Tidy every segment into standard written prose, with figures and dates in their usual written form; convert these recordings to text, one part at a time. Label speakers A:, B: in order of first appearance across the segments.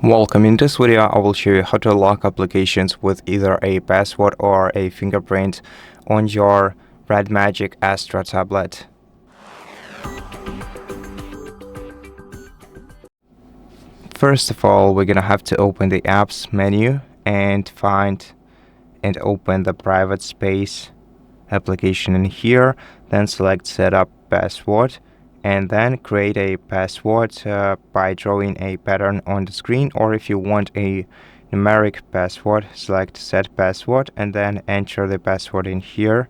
A: Welcome. In this video, I will show you how to lock applications with either a password or a fingerprint on your Red Magic Astra tablet. First of all, we're gonna have to open the apps menu and find and open the private space application in here. Then select setup password and then create a password by drawing a pattern on the screen, or if you want a numeric password, select set password and then enter the password in here,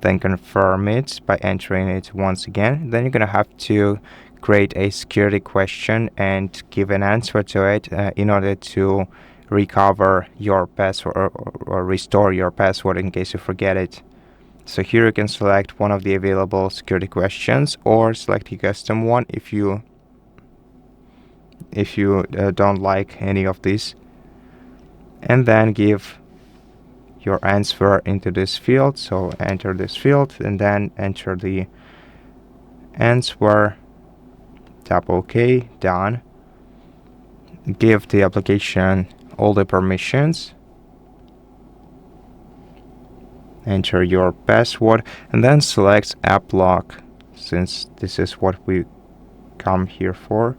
A: then confirm it by entering it once again. Then you're gonna have to create a security question and give an answer to it in order to recover your password or restore your password in case you forget it. So here you can select one of the available security questions or select a custom one if you don't like any of these, and then give your answer into this field. So enter this field and then enter the answer, tap OK, done. Give the application all the permissions, enter your password and then select AppLock, since this is what we come here for.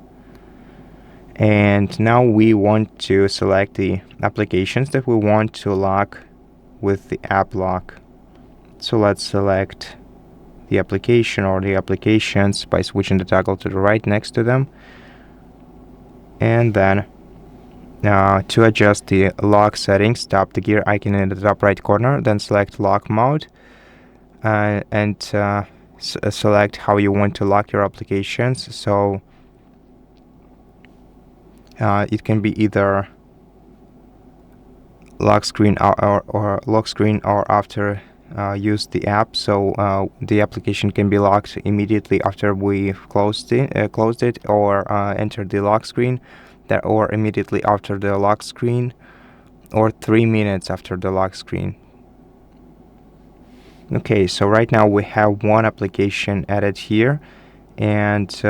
A: And now we want to select the applications that we want to lock with the AppLock. So let's select the application or the applications by switching the toggle to the right next to them, and then to adjust the lock settings, tap the gear icon in the top right corner, then select lock mode and select how you want to lock your applications. So it can be either lock screen or lock screen or after use the app. So the application can be locked immediately after we closed it or enter the lock screen, or immediately after the lock screen, or 3 minutes after the lock screen. Okay, so right now we have one application added here, and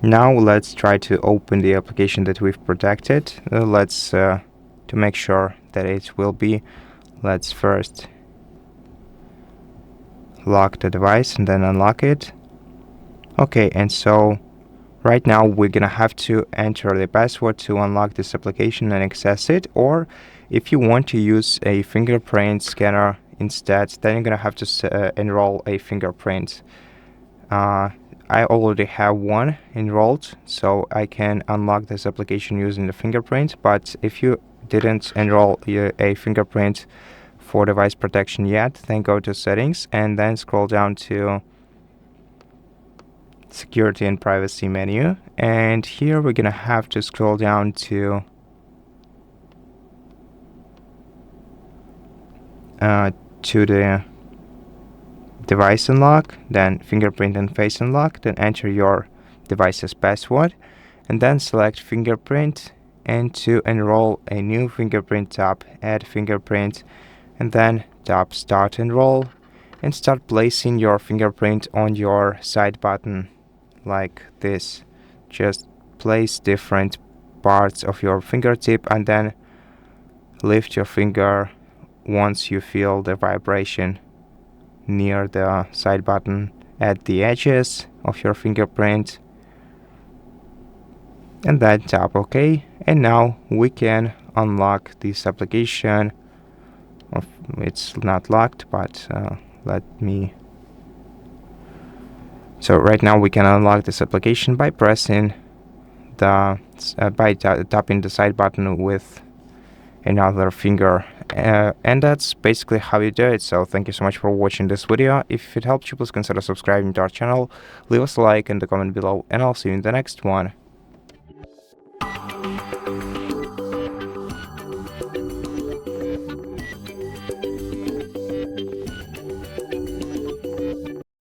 A: now let's try to open the application that we've protected. Let's to make sure that it will be, let's first lock the device and then unlock it. Okay, and so right now we're gonna have to enter the password to unlock this application and access it, or if you want to use a fingerprint scanner instead, then you're gonna have to enroll a fingerprint. I already have one enrolled, so I can unlock this application using the fingerprint. But if you didn't enroll a fingerprint for device protection yet, then go to settings and then scroll down to security and privacy menu, and here we're gonna have to scroll down to the device unlock, then fingerprint and face unlock, then enter your device's password and then select fingerprint, and to enroll a new fingerprint, tap add fingerprint and then tap start enroll and start placing your fingerprint on your side button like this. Just place different parts of your fingertip and then lift your finger once you feel the vibration near the side button at the edges of your fingerprint, and then tap OK. And now we can unlock this application. It's not locked, but so right now we can unlock this application by pressing the tapping the side button with another finger, and that's basically how you do it. So thank you so much for watching this video. If it helped you, please consider subscribing to our channel, leave us a like in the comment below, and I'll see you in the next one.